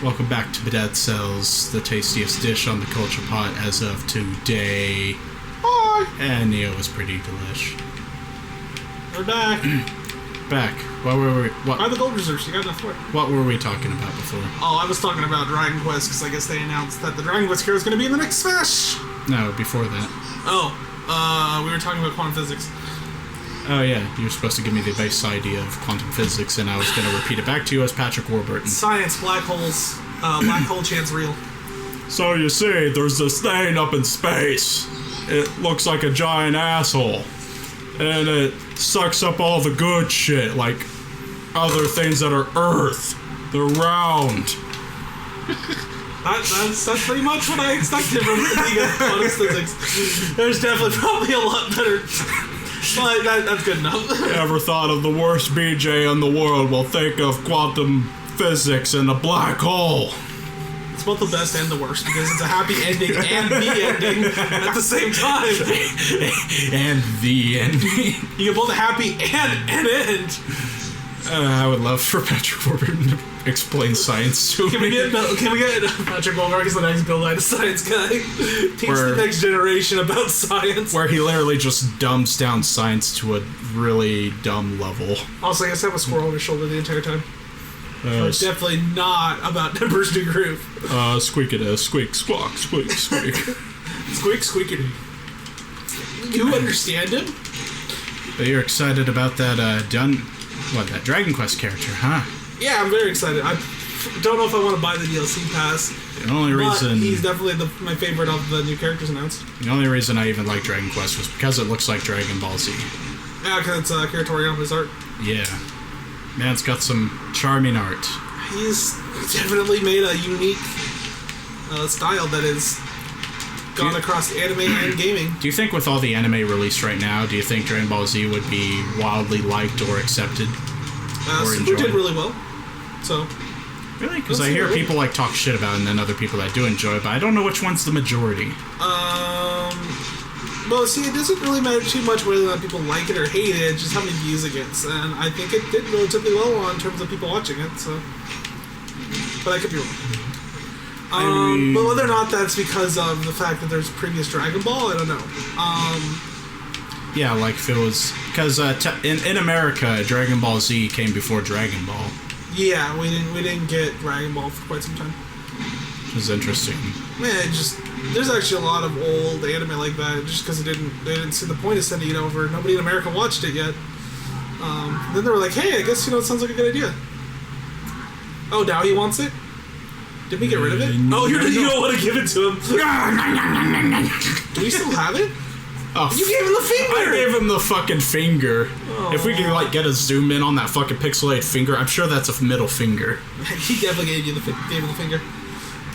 Welcome back to Deadcells, the tastiest dish on the culture pot as of today. Hi! And Neo was pretty delish. We're back. Back. What were we? Buy the gold reserves, you got enough for it. What were we talking about before? Oh, I was talking about Dragon Quest, because I guess they announced that the Dragon Quest hero is going to be in the next Smash! No, before that. Oh, we were talking about quantum physics. Oh yeah, you were supposed to give me the base idea of quantum physics, and I was going to repeat it back to you as Patrick Warburton. Science, black holes, black hole chance real. So you see, there's this thing up in space. It looks like a giant asshole. And it sucks up all the good shit, like other things that are Earth. They're round. That's pretty much what I expected from the quantum physics. There's definitely probably a lot better. But that's good enough. Ever thought of the worst BJ in the world? Well, think of quantum physics and a black hole. It's both the best and the worst because it's a happy ending and the ending at the same time. And the ending. You get both a happy and an end. I would love for Patrick Warburton to explain science to me. Can we get Patrick Warburton as the next Bill Nye science guy? Teach the next generation about science. Where he literally just dumbs down science to a really dumb level. Also, I guess I have a squirrel on his shoulder the entire time. It's definitely not about Emperor's New Groove. Squeak it, squeak, squawk, squeak, squeak. Squeak, squeakity. You understand him? But you're excited about that, that Dragon Quest character, huh? Yeah, I'm very excited. I don't know if I want to buy the DLC pass. The only reason... he's definitely my favorite of the new characters announced. The only reason I even like Dragon Quest was because it looks like Dragon Ball Z. Yeah, because it's Akira Toriyama's art. Yeah. Man's got some charming art. He's definitely made a unique style that has gone across anime and gaming. Do you think with all the anime released right now, do you think Dragon Ball Z would be wildly liked or accepted? Or Super did really well. So... Really? Because I hear people talk shit about it and then other people that do enjoy it, but I don't know which one's the majority. Well, see, it doesn't really matter too much whether or not people like it or hate it, just how many views it gets. And I think it did relatively well in terms of people watching it, so... But I could be wrong. But whether or not that's because of the fact that there's previous Dragon Ball, I don't know. Yeah, like if it was... Because in America, Dragon Ball Z came before Dragon Ball. Yeah, we didn't get Dragon Ball for quite some time. Which is interesting. Man, there's actually a lot of old anime like that, just because they didn't see the point of sending it over. Nobody in America watched it yet. Then they were like, hey, I guess, it sounds like a good idea. Oh, now he wants it? Did we get rid of it? Oh, you don't want to give it to him. Do we still have it? Oh, you gave him the finger! I gave him the fucking finger. Oh. If we can, get a zoom in on that fucking pixelated finger, I'm sure that's a middle finger. He definitely gave him the finger.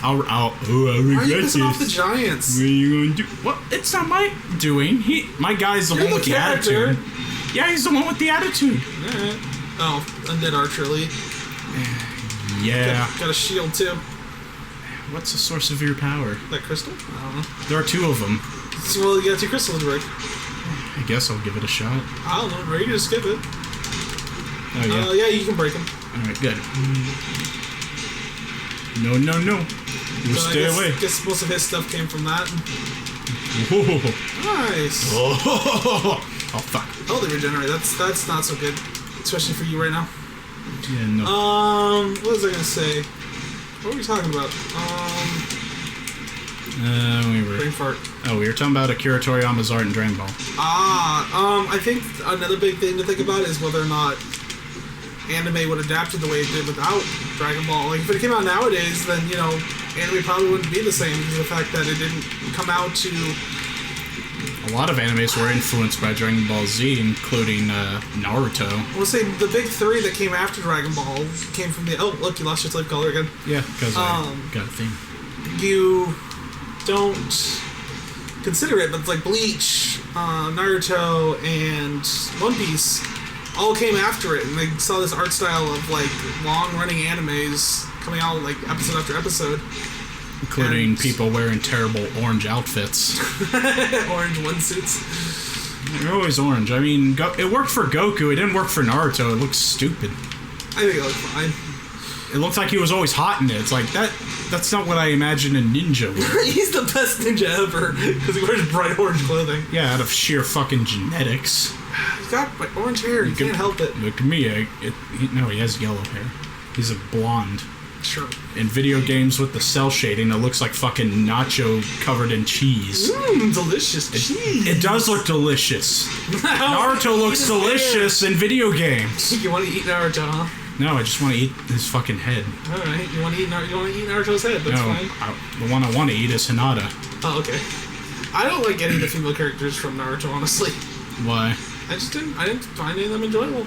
I regret Why are you this. pissing off the Giants? What are you going to do? What? It's not my doing. My guy's the one with the attitude. Yeah, he's the one with the attitude. Alright. Oh, Undead Archery. Yeah. Got a shield, too. What's the source of your power? That crystal? I don't know. There are two of them. Well, you got two crystals to break. I guess I'll give it a shot. I don't know. Ready to skip it. Oh, yeah? Yeah, you can break them. Alright, good. No. You stay away. I guess most of his stuff came from that. Whoa. Nice. Oh, fuck. Oh, they regenerate. That's not so good. Especially for you right now. Yeah, no. What was I gonna say? What were we talking about? Brain fart. Oh, we were talking about Akira Toriyama's art in Dragon Ball. I think another big thing to think about is whether or not anime would adapt it the way it did without Dragon Ball. Like, if it came out nowadays, then, anime probably wouldn't be the same because of the fact that it didn't come out to... A lot of animes were influenced by Dragon Ball Z, including Naruto. I want to say the big three that came after Dragon Ball came from the... Oh, look, you lost your slave color again. Yeah, because I got a theme. You don't consider it, but it's like Bleach, Naruto, and One Piece all came after it, and they saw this art style of long-running animes coming out episode after episode. Including people wearing terrible orange outfits. Orange onesuits. They're always orange. I mean, it worked for Goku. It didn't work for Naruto. It looks stupid. I think it looks fine. it looked like he was always hot in it. It's like, that's not what I imagine a ninja would. He's the best ninja ever, because he wears bright orange clothing. Yeah, out of sheer fucking genetics. He's got like, orange hair, you can't help it. Look at me, no, he has yellow hair. He's a blonde. Sure. In video games with the cell shading, it looks like fucking nacho covered in cheese. Delicious cheese. It does look delicious. Naruto looks delicious in video games. You want to eat Naruto, huh? No, I just want to eat his fucking head. All right, you want to eat Naruto's head? That's fine. The one I want to eat is Hinata. Oh, okay. I don't like any of the female characters from Naruto, honestly. Why? I didn't find any of them enjoyable.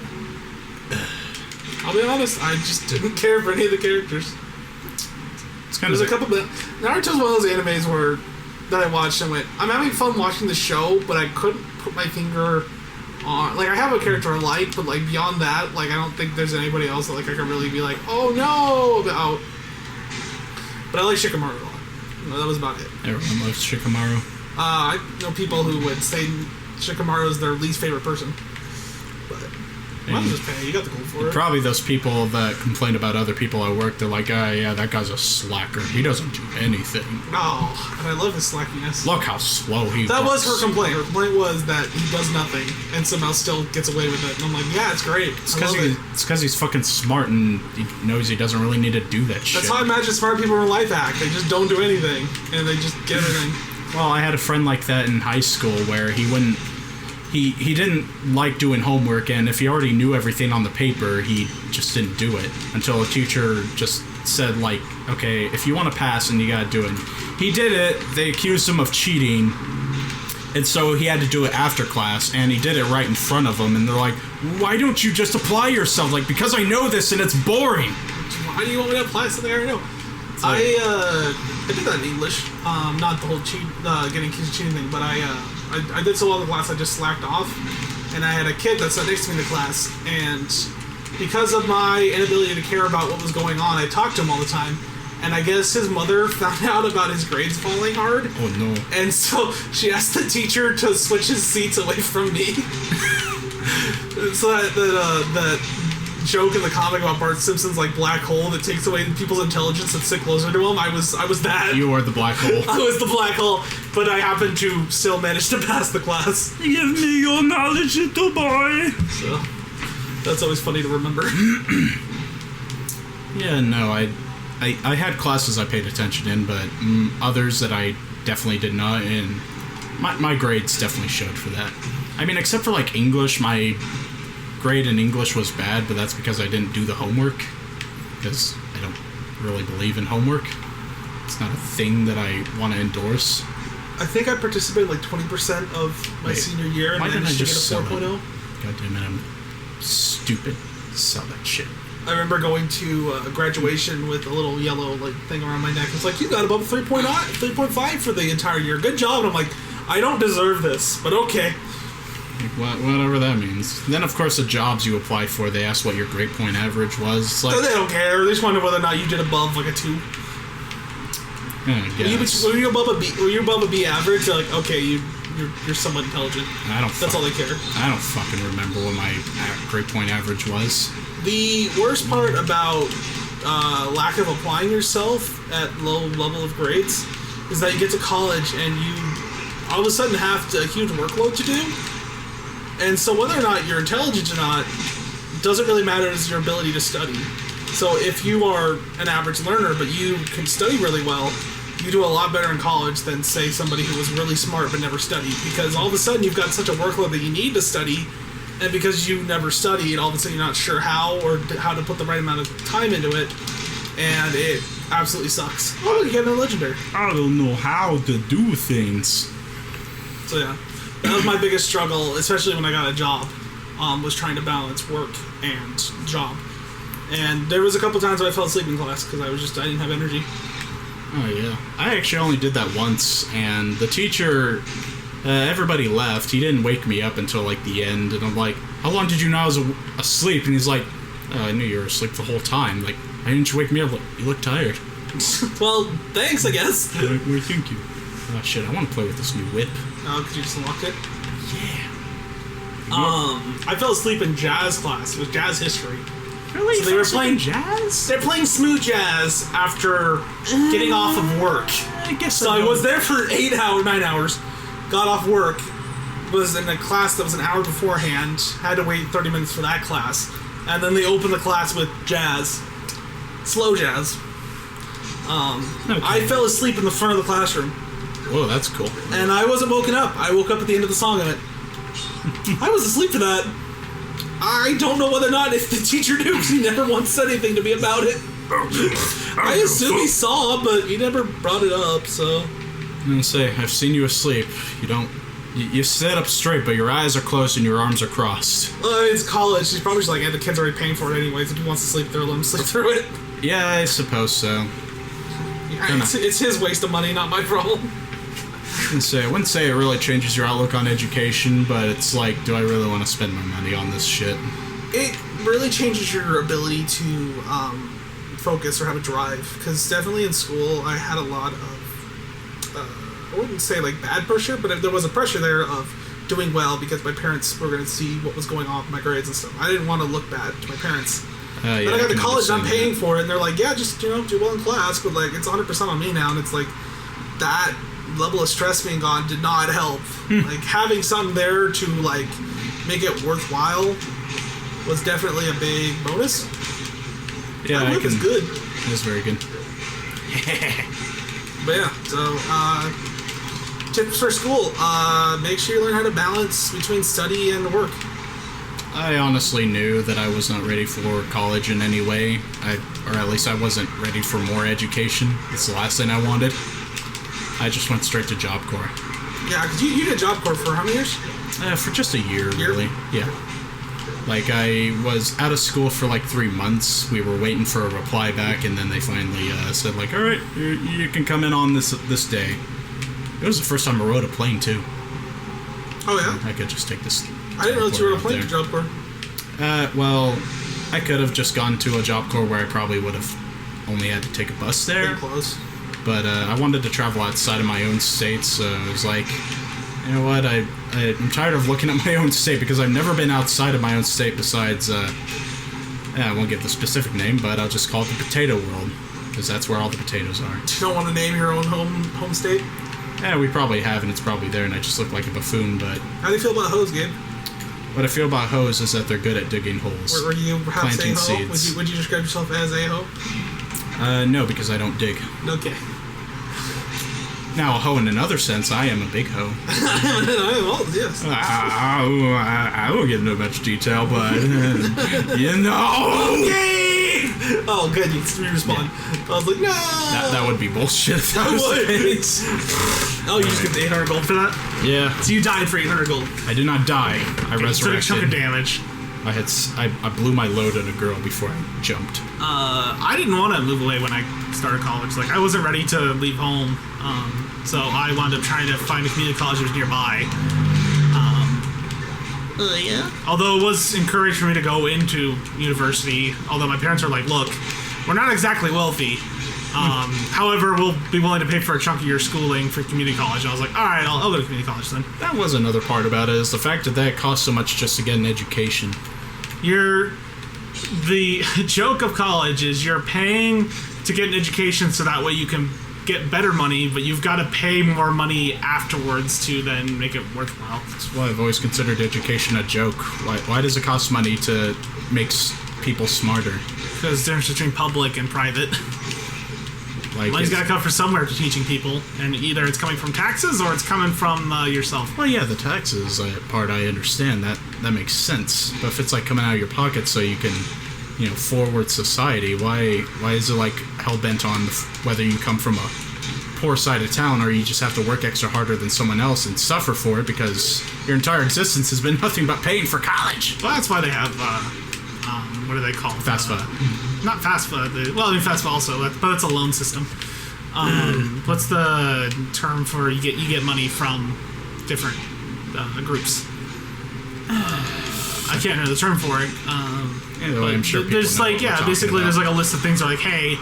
I'll be honest, I just didn't care for any of the characters. It's kind of There's a couple of... Naruto's one of those animes that I watched and went, I'm having fun watching the show, but I couldn't put my finger on... Like, I have a character I like, but, like, beyond that, like, I don't think there's anybody else that, like, I can really be like, oh, no, about... But I like Shikamaru a lot. No, that was about it. Everyone loves Shikamaru. I know people who would say Shikamaru is their least favorite person. I'm just paying. You got the gold for it. Probably those people that complain about other people at work, they're like, yeah, that guy's a slacker. He doesn't do anything. Oh, and I love his slackiness. Look how slow he That works. was her complaint. Her complaint was that he does nothing and somehow still gets away with it. And I'm like, yeah, it's great. It's because he's fucking smart and he knows he doesn't really need to do that shit. That's how I imagine smart people in life act. They just don't do anything and they just get everything. Well, I had a friend like that in high school where he wouldn't... He didn't like doing homework, and if he already knew everything on the paper, he just didn't do it until a teacher just said, like, okay, if you want to pass, and you gotta do it. He did it, they accused him of cheating, and so he had to do it after class, and he did it right in front of them, and they're like, why don't you just apply yourself? Like, because I know this, and it's boring. Why do you want me to apply something I already know? I did that in English, not the whole getting kids cheating thing, but I did so well in the class I just slacked off, and I had a kid that sat next to me in the class, and because of my inability to care about what was going on, I talked to him all the time, and I guess his mother found out about his grades falling hard. Oh no. And so she asked the teacher to switch his seats away from me. So that joke in the comic about Bart Simpson's like black hole that takes away people's intelligence and sit closer to him. I was that. You are the black hole. I was the black hole, but I happened to still manage to pass the class. Give me your knowledge, little boy. So that's always funny to remember. Yeah, no, I had classes I paid attention in, but others that I definitely did not, and my grades definitely showed for that. I mean, except for like English, my grade in English was bad, but that's because I didn't do the homework, because I don't really believe in homework. It's not a thing that I want to endorse. I think I participated like 20% of my senior year, and why I didn't I managed just to get a 4.0. God damn it, I'm stupid. Sell that shit. I remember going to graduation with a little yellow like thing around my neck. It's like, you got above 3.5 for the entire year. Good job. And I'm like, I don't deserve this, but okay. Whatever that means. Then, of course, the jobs you apply for, they ask what your grade point average was. It's like, they don't care. They just wonder whether or not you did above like a 2. I guess. Were you above a B? Were you above a B average? They're like, okay, you're somewhat intelligent. That's all they care. I don't fucking remember what my grade point average was. The worst part about lack of applying yourself at low level of grades is that you get to college and you all of a sudden have a huge workload to do. And so whether or not you're intelligent or not doesn't really matter as your ability to study. So if you are an average learner but you can study really well, you do a lot better in college than, say, somebody who was really smart but never studied. Because all of a sudden you've got such a workload that you need to study, and because you never studied, all of a sudden you're not sure how to put the right amount of time into it, and it absolutely sucks. Oh, you get a legendary. I don't know how to do things. So yeah, that was my biggest struggle, especially when I got a job, was trying to balance work and job. And there was a couple times where I fell asleep in class because I didn't have energy. Oh yeah, I actually only did that once, and the teacher, everybody left. He didn't wake me up until like the end, and I'm like, "How long did you know I was asleep?" And he's like, "I knew you were asleep the whole time. Like, why didn't you wake me up? Like, you look tired." Well, thanks, I guess. Like, well, thank you. Oh shit, I want to play with this new whip. Oh, because you just unlocked it? Yeah. I fell asleep in jazz class. It was jazz history. Really? So they were playing jazz? They're playing smooth jazz after getting off of work. I guess so. I was there for 9 hours. Got off work. Was in a class that was an hour beforehand. Had to wait 30 minutes for that class, and then they opened the class with jazz, slow jazz. Okay. I fell asleep in the front of the classroom. Whoa, that's cool. And I wasn't woken up. I woke up at the end of the song of it. I was asleep for that. I don't know whether or not if the teacher knew, because he never once said anything to me about it. I assume he saw, but he never brought it up, so... I'm gonna say, I've seen you asleep. You sit up straight, but your eyes are closed and your arms are crossed. It's college. He's probably just like, the kid's already paying for it anyways. If he wants to sleep through it, let him sleep through it. Yeah, I suppose so. Yeah, it's his waste of money, not my problem. I wouldn't say it really changes your outlook on education, but it's like, do I really want to spend my money on this shit? It really changes your ability to focus or have a drive. Because definitely in school, I had a lot of, I wouldn't say like bad pressure, but there was a pressure there of doing well because my parents were going to see what was going on with my grades and stuff. I didn't want to look bad to my parents. Yeah, but I got to college and I'm paying for it, and they're like, yeah, just, do well in class, but like, it's 100% on me now, and it's like, that level of stress being gone did not help. Like, having something there to like make it worthwhile was definitely a big bonus. Yeah, that is good. It is very good. But yeah, so tips for school: make sure you learn how to balance between study and work. I honestly knew that I was not ready for college in any way, or at least I wasn't ready for more education. It's the last thing I wanted. I just went straight to Job Corps. Yeah, because you did Job Corps for how many years? For just a year, really. Yeah. Like, I was out of school for like 3 months. We were waiting for a reply back, and then they finally said, like, all right, you can come in on this day. It was the first time I rode a plane, too. Oh, yeah? I could just take this. I didn't know that you were a plane for Job Corps. Well, I could have just gone to a Job Corps where I probably would have only had to take a bus there. Pretty close. But I wanted to travel outside of my own state, so it was like, you know what, I'm tired of looking at my own state because I've never been outside of my own state besides, I won't give the specific name, but I'll just call it the Potato World, because that's where all the potatoes are. You don't want to name your own home state? Yeah, we probably have, and it's probably there, and I just look like a buffoon, but... How do you feel about hoes, Gabe? What I feel about hoes is that they're good at digging holes. Were you perhaps planting a hoe? seeds. Would you describe yourself as a hoe? No, because I don't dig. Okay. Now, a hoe in another sense, I am a big hoe. Well, yes. I won't get into much detail, but, you know... Okay! Oh, good, you respond. Yeah. I was like, no! That would be bullshit if that was the case. Oh, you just get the 800 gold for that? Yeah. So you died for 800 gold? I did not die. I resurrected. Took a chunk of damage. I blew my load at a girl before I jumped. I didn't want to move away when I started college. Like, I wasn't ready to leave home. So I wound up trying to find a community college that was nearby. Yeah. Although it was encouraged for me to go into university, although my parents are like, look, we're not exactly wealthy. However, we'll be willing to pay for a chunk of your schooling for community college. And I was like, all right, I'll go to community college then. That was another part about it, is the fact that it costs so much just to get an education. The joke of college is you're paying to get an education so that way you can get better money, but you've got to pay more money afterwards to then make it worthwhile. That's why I've always considered education a joke. Why does it cost money to make people smarter? Because there's a difference between public and private. Like, money's got to come from somewhere to teaching people, and either it's coming from taxes or it's coming from yourself. Well, yeah, the taxes part I understand. That makes sense. But if it's like coming out of your pocket so you can, forward society, why is it like hell-bent on whether you come from a poor side of town or you just have to work extra harder than someone else and suffer for it because your entire existence has been nothing but paying for college? Well, that's why they have, what do they call it? Fast food. Not fast food. Fast food also, but it's a loan system. What's the term for you get money from different groups? I can't remember the term for it. I'm sure there's basically there's like a list of things that are like, hey,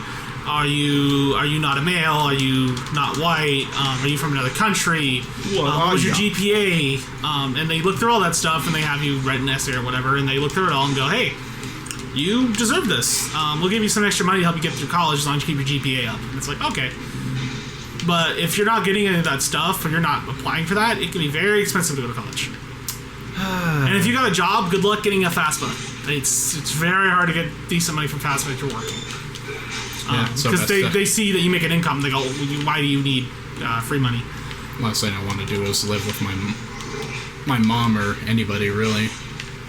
are you not a male? Are you not white? Are you from another country? What was your GPA? And they look through all that stuff and they have you write an essay or whatever, and they look through it all and go, hey, you deserve this. We'll give you some extra money to help you get through college as long as you keep your GPA up. And it's like, okay. But if you're not getting any of that stuff, or you're not applying for that, it can be very expensive to go to college. And if you got a job, good luck getting a FAFSA. It's very hard to get decent money from FAFSA if you're working. Because they see that you make an income, they go, why do you need free money? Last thing I want to do is live with my mom or anybody, really.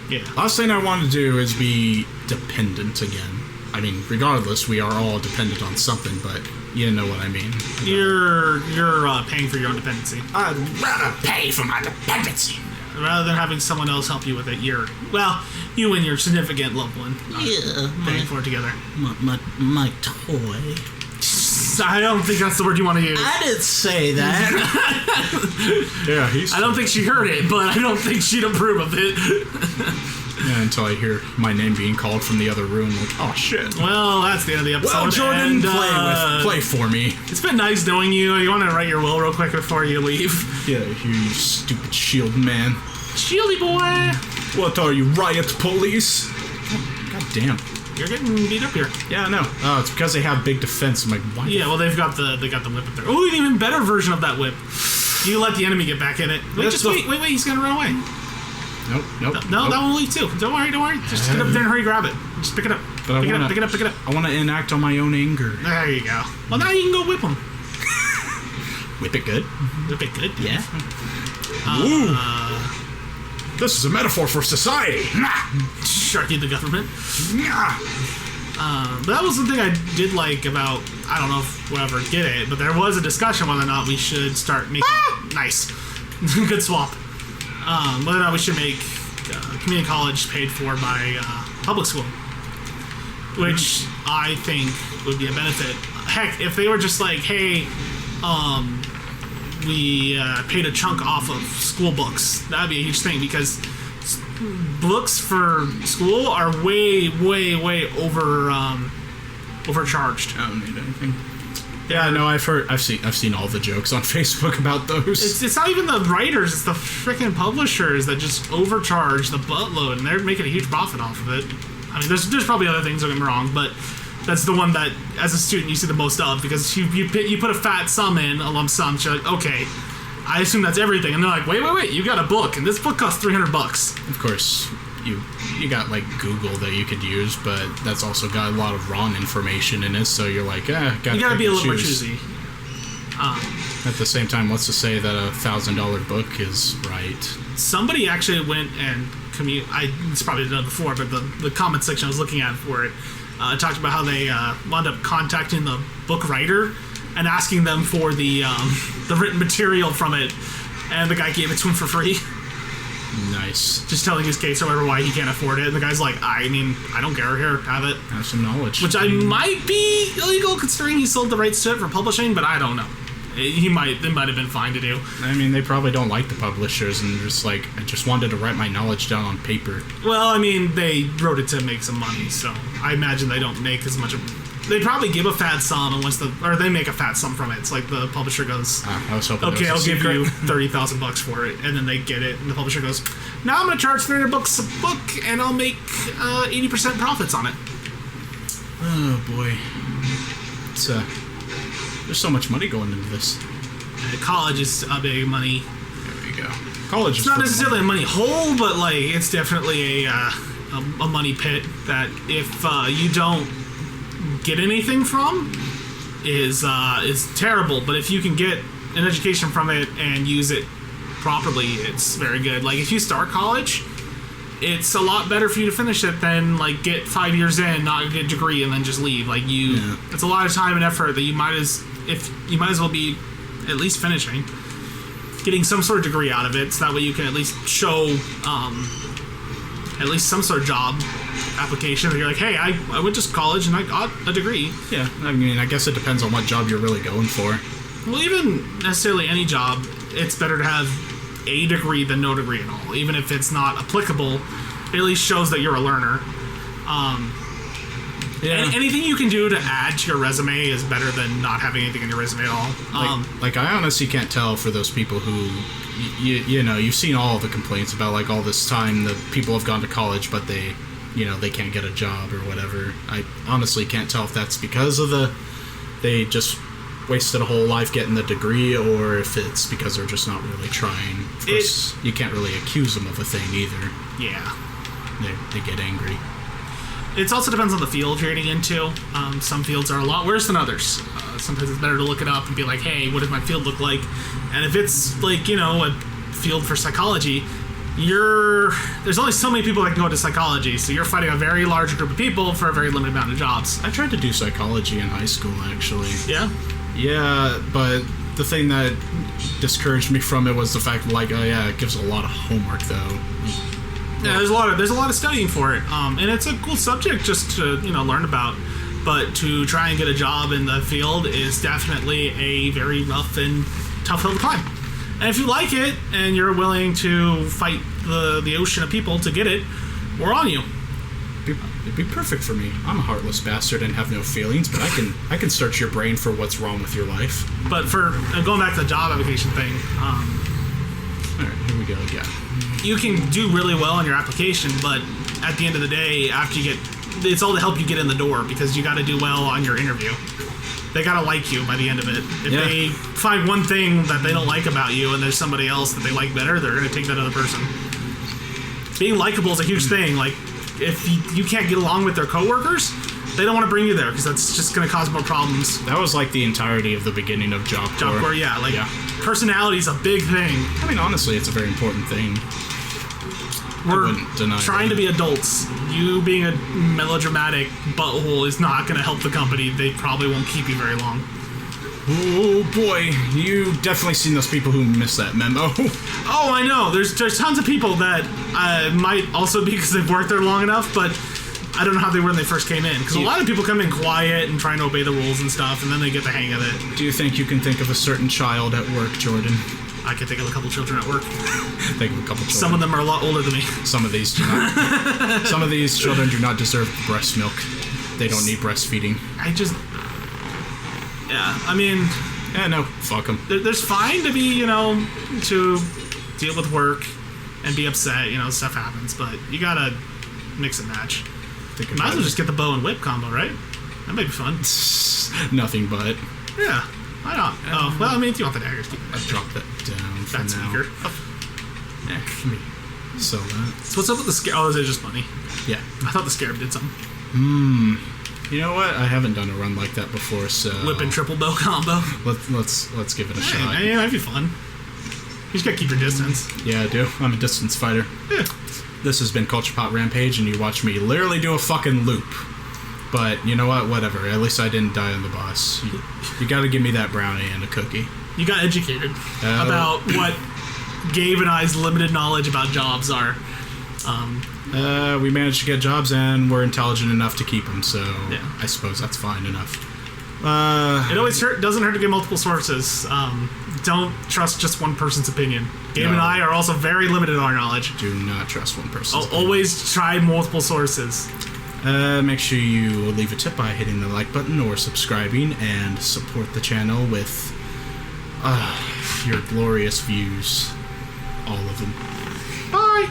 Yeah. Last thing I want to do is be dependent again. I mean, regardless, we are all dependent on something, but you know what I mean. You're paying for your own dependency. I'd rather pay for my dependency. Rather than having someone else help you with it, you and your significant loved one paying for it together. My toy. I don't think that's the word you want to use. I didn't say that. Yeah, I don't think she heard it, but I don't think she'd approve of it. Yeah, until I hear my name being called from the other room, like, oh shit. Well, that's the end of the episode. Well, Jordan, and, play for me. It's been nice knowing you. You want to write your will real quick before you leave? Yeah, you stupid shield man. Shieldy boy. What are you, riot police? God damn. You're getting beat up here. Yeah, I know. Oh, it's because they have big defense. I'm like, why? Yeah, well, they got the whip up there. Oh, an even better version of that whip. You let the enemy get back in it. Wait, wait, he's gonna run away. Nope. No, that one will leave too. Don't worry. Just get up there and hurry, grab it. Just pick it up. Pick it up. I want to enact on my own anger. There you go. Well, now you can go whip him. Whip it good? Whip it good? Yeah. Ooh. This is a metaphor for society. Sharky the government. But that was the thing I did like about, I don't know if we'll ever get it, but there was a discussion whether or not we should start making... Nice. Good swap. Whether or not we should make community college paid for by public school. Which I think would be a benefit. Heck, if they were just like, hey, we paid a chunk off of school books, that'd be a huge thing, because books for school are way overcharged. I don't need anything. Yeah, no, I've seen all the jokes on Facebook about those. It's not even the writers, it's the freaking publishers that just overcharge the buttload, and they're making a huge profit off of it. I mean, there's probably other things, don't get me wrong, but that's the one that, as a student, you see the most of, because you put a fat sum in, a lump sum, so you're like, okay, I assume that's everything, and they're like, wait, you got a book, and this book costs $300. Of course, you got like Google that you could use, but that's also got a lot of wrong information in it, so you're like, you gotta be a little more choosy. At the same time, what's to say that a $1,000 book is right? Somebody actually went and it's probably done before, but the comment section I was looking at for it talked about how they wound up contacting the book writer and asking them for the written material from it, and the guy gave it to him for free. Nice. Just telling his case or whatever why he can't afford it, and the guy's like, I mean, I don't care, here, have it. Have some knowledge. Which might be illegal considering he sold the rights to it for publishing, but I don't know. It might have been fine to do. I mean, they probably don't like the publishers, and just like, I just wanted to write my knowledge down on paper. Well, I mean, they wrote it to make some money, so I imagine they don't make as much of... They probably give a fat sum or they make a fat sum from it. It's like the publisher goes, I was hoping okay, I'll give you $30,000 for it, and then they get it, and the publisher goes, now I'm going to charge $300 a book, and I'll make 80% profits on it. Oh boy, it's there's so much money going into this. College is a big money. There we go. College is not necessarily a money hole, but like it's definitely a money pit that if you don't get anything from is terrible. But if you can get an education from it and use it properly, it's very good. Like if you start college, it's a lot better for you to finish it than like get 5 years in, not get a degree, and then just leave. Like it's a lot of time and effort that you might as well be at least finishing, getting some sort of degree out of it, so that way you can at least show at least some sort of job application that you're like, hey, I went to college and I got a degree. Yeah, I mean, I guess it depends on what job you're really going for. Well, even necessarily any job, it's better to have a degree than no degree at all. Even if it's not applicable, it at least shows that you're a learner. Anything you can do to add to your resume is better than not having anything in your resume at all. Like I honestly can't tell for those people who, you know, you've seen all the complaints about like all this time that people have gone to college, but they they can't get a job or whatever. I honestly can't tell if that's because of they just wasted a whole life getting the degree, or if it's because they're just not really trying. Of course, you can't really accuse them of a thing either. Yeah. They get angry. It also depends on the field you're getting into. Some fields are a lot worse than others. Sometimes it's better to look it up and be like, hey, what does my field look like? And if it's like, a field for psychology, there's only so many people that can go into psychology, so you're fighting a very large group of people for a very limited amount of jobs. I tried to do psychology in high school, actually. Yeah? Yeah, but the thing that discouraged me from it was the fact, it gives a lot of homework, though. Yeah, there's a lot of studying for it, and it's a cool subject just to learn about. But to try and get a job in the field is definitely a very rough and tough hill to climb. And if you like it and you're willing to fight the ocean of people to get it, we're on you. It'd be perfect for me. I'm a heartless bastard and have no feelings, but I can search your brain for what's wrong with your life. But for going back to the job application thing, all right, here we go again. You can do really well on your application, but at the end of the day, after you get, it's all to help you get in the door, because you got to do well on your interview. They got to like you by the end of it. If they find one thing that they don't like about you and there's somebody else that they like better, they're going to take that other person. Being likable is a huge thing. Like, if you can't get along with their coworkers, they don't want to bring you there, because that's just going to cause more problems. That was like the entirety of the beginning of Job Corps. Yeah. Personality is a big thing. I mean, honestly, it's a very important thing. We're trying to be adults. You being a melodramatic butthole is not going to help the company. They probably won't keep you very long. Oh boy, you definitely seen those people who miss that memo. Oh, I know. There's tons of people that might also be because they've worked there long enough, but I don't know how they were when they first came in. Because a lot of people come in quiet and trying to obey the rules and stuff, and then they get the hang of it. Do you think you can think of a certain child at work, Jordan? I can think of a couple children at work. Think of a couple children. Some of them are a lot older than me. Some of these do not. Some of these children do not deserve breast milk. They don't need breastfeeding. I mean... Yeah, no, fuck them. There's fine to be, to deal with work and be upset, stuff happens, but you gotta mix and match. Might as well just get the bow and whip combo, right? That might be fun. Nothing but. Yeah, why not? Oh, well, I mean, if you want the daggers, keep it. I'll drop that down for That's now. weaker. Yeah, let me sell that. So what's up with the scarab? Oh, is it just money? Yeah. I thought the scarab did something. You know what? I haven't done a run like that before, so... Whip and triple bow combo. Let's give it a shot. Hey, that'd be fun. You just gotta keep your distance. Yeah, I do. I'm a distance fighter. Yeah. This has been Culture Pot Rampage, and you watch me literally do a fucking loop. But you know what? Whatever. At least I didn't die on the boss. You gotta give me that brownie and a cookie. You got educated about what Gabe and I's limited knowledge about jobs are. We managed to get jobs, and we're intelligent enough to keep them, so Yeah. I suppose that's fine enough. It always doesn't hurt to get multiple sources. Don't trust just one person's opinion. Gabe and I are also very limited in our knowledge. Do not trust one person. Always try multiple sources. Make sure you leave a tip by hitting the like button or subscribing, and support the channel with your glorious views. All of them. Bye!